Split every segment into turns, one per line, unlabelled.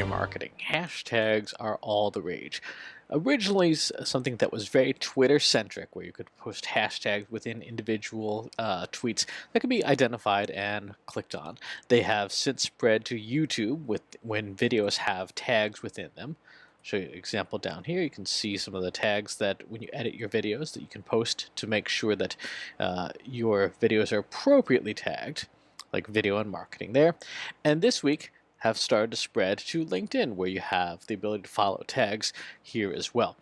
your marketing. Hashtags are all the rage. Originally, something that was very Twitter-centric, where you could post hashtags within individual tweets that could be identified and clicked on. They have since spread to YouTube when videos have tags within them. I'll show you an example down here. You can see some of the tags that when you edit your videos that you can post to make sure that your videos are appropriately tagged, like video and marketing there. And this week, have started to spread to LinkedIn, where you have the ability to follow tags here as well.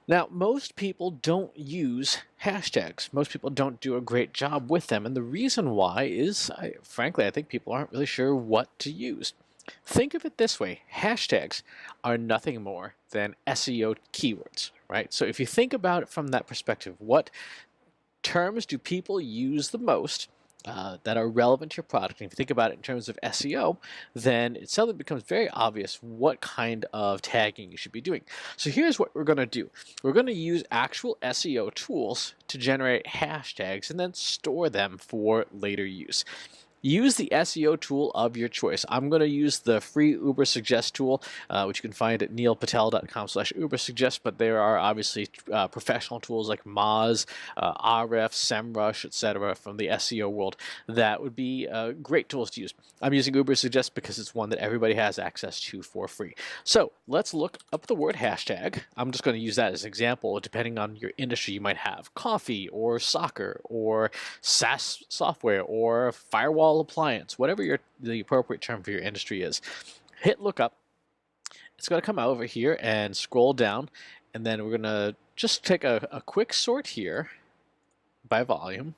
Now, most people don't use hashtags. Most people don't do a great job with them, and the reason why is, frankly, I think people aren't really sure what to use. Think of it this way. Hashtags are nothing more than SEO keywords, right? So if you think about it from that perspective, what terms do people use the most that are relevant to your product? And if you think about it in terms of SEO, then it suddenly becomes very obvious what kind of tagging you should be doing. So here's what we're going to do. We're going to use actual SEO tools to generate hashtags and then store them for later use. Use the SEO tool of your choice. I'm going to use the free Ubersuggest tool, which you can find at neilpatel.com/Ubersuggest, but there are obviously professional tools like Moz, Ahrefs, SEMrush, etc. from the SEO world that would be great tools to use. I'm using Ubersuggest because it's one that everybody has access to for free. So let's look up the word hashtag. I'm just going to use that as an example. Depending on your industry, you might have coffee or soccer or SaaS software or firewall appliance, whatever the appropriate term for your industry is. Hit look up. It's going to come over here and scroll down, and then we're going to just take a quick sort here by volume.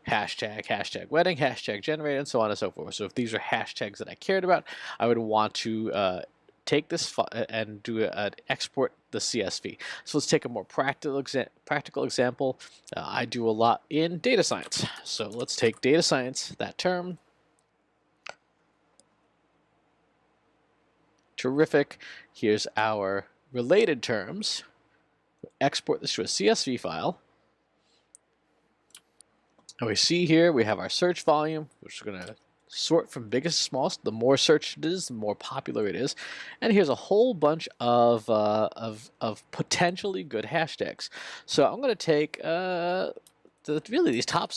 Hashtag, hashtag wedding, hashtag generated, and so on and so forth. So if these are hashtags that I cared about, I would want to take this and do an export the CSV. So let's take a more practical example. I do a lot in data science. So let's take data science, that term. Terrific. Here's our related terms. Export this to a CSV file. And we see here we have our search volume, which we're going to sort from biggest to smallest. The more searched it is, the more popular it is. And here's a whole bunch of potentially good hashtags. So I'm going to take really these top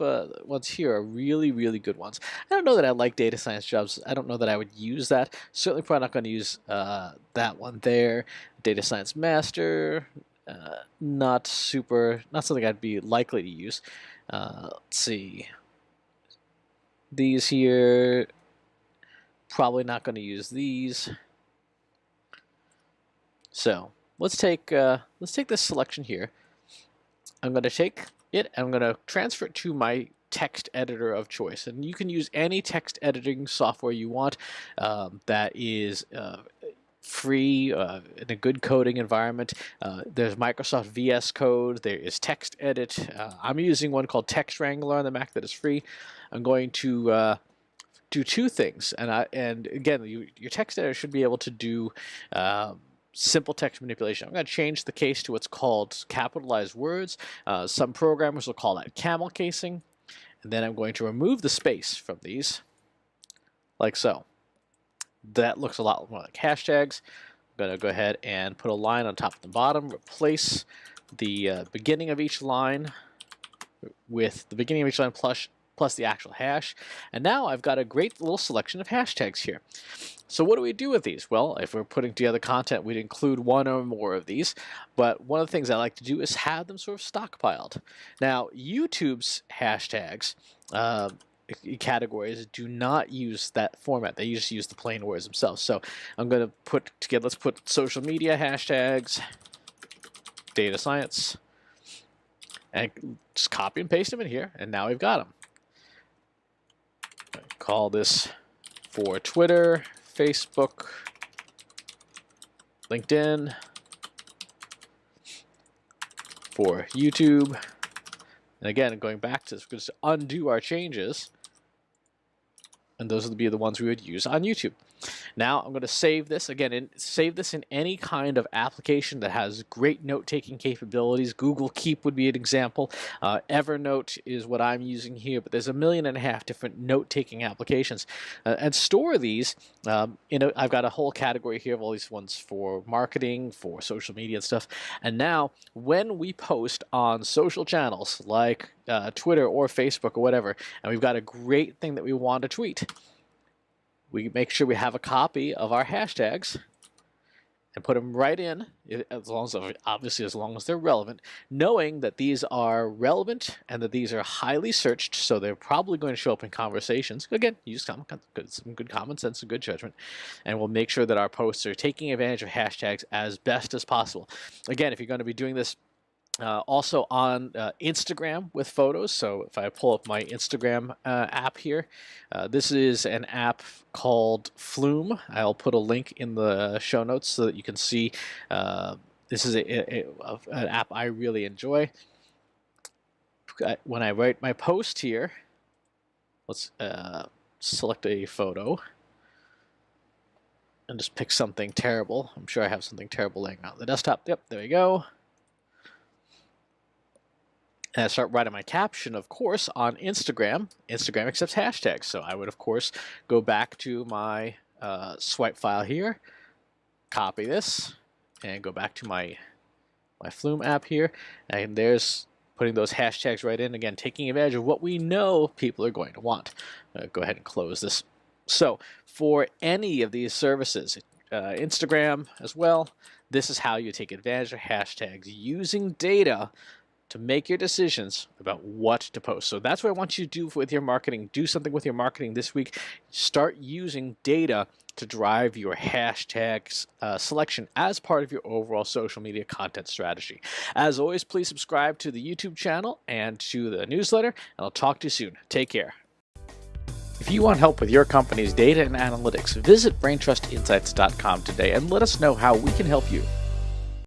ones here are really, really good ones. I don't know that I like data science jobs. I don't know that I would use that. Certainly probably not going to use that one there. Data science master, not something I'd be likely to use. Let's see. These here, probably not going to use these. So let's take this selection here. I'm going to take it and I'm going to transfer it to my text editor of choice. And you can use any text editing software you want that is free in a good coding environment. There's Microsoft VS Code. There is TextEdit. I'm using one called Text Wrangler on the Mac that is free. I'm going to do two things, and again, your text editor should be able to do simple text manipulation. I'm going to change the case to what's called capitalized words. Some programmers will call that camel casing, and then I'm going to remove the space from these, like so. That looks a lot more like hashtags. I'm going to go ahead and put a line on top and the bottom, replace the beginning of each line with the beginning of each line plus the actual hash. And now I've got a great little selection of hashtags here. So what do we do with these? Well, if we're putting together content, we'd include one or more of these. But one of the things I like to do is have them sort of stockpiled. Now, YouTube's hashtags categories do not use that format. They just use the plain words themselves. So I'm going to put together, let's put social media hashtags, data science, and just copy and paste them in here, and now we've got them. Call this for Twitter, Facebook, LinkedIn, for YouTube. And again, going back to this, we're going to undo our changes. and those would be the ones we would use on YouTube. Now I'm going to save this again, save this in any kind of application that has great note-taking capabilities. Google Keep would be an example. Evernote is what I'm using here, but there's 1.5 million different note-taking applications. And store these. I've got a whole category here of all these ones for marketing, for social media and stuff. And now, when we post on social channels like Twitter or Facebook or whatever, and we've got a great thing that we want to tweet, we make sure we have a copy of our hashtags and put them right in, obviously as long as they're relevant, knowing that these are relevant and that these are highly searched, so they're probably going to show up in conversations. Again, use some good common sense and good judgment, and we'll make sure that our posts are taking advantage of hashtags as best as possible. Again, if you're going to be doing this also on Instagram with photos. So if I pull up my Instagram app here, this is an app called Flume. I'll put a link in the show notes so that you can see. This is an app I really enjoy. When I write my post here, let's select a photo and just pick something terrible. I'm sure I have something terrible laying out on the desktop. Yep, there we go. And I start writing my caption, of course, on Instagram. Instagram accepts hashtags, so I would, of course, go back to my swipe file here, copy this, and go back to my Flume app here, and there's putting those hashtags right in, again, taking advantage of what we know people are going to want. Go ahead and close this. So for any of these services, Instagram as well, this is how you take advantage of hashtags using data to make your decisions about what to post. So that's what I want you to do with your marketing. Do something with your marketing this week. Start using data to drive your hashtags selection as part of your overall social media content strategy. As always, please subscribe to the YouTube channel and to the newsletter, and I'll talk to you soon. Take care. If you want help with your company's data and analytics, visit braintrustinsights.com today and let us know how we can help you.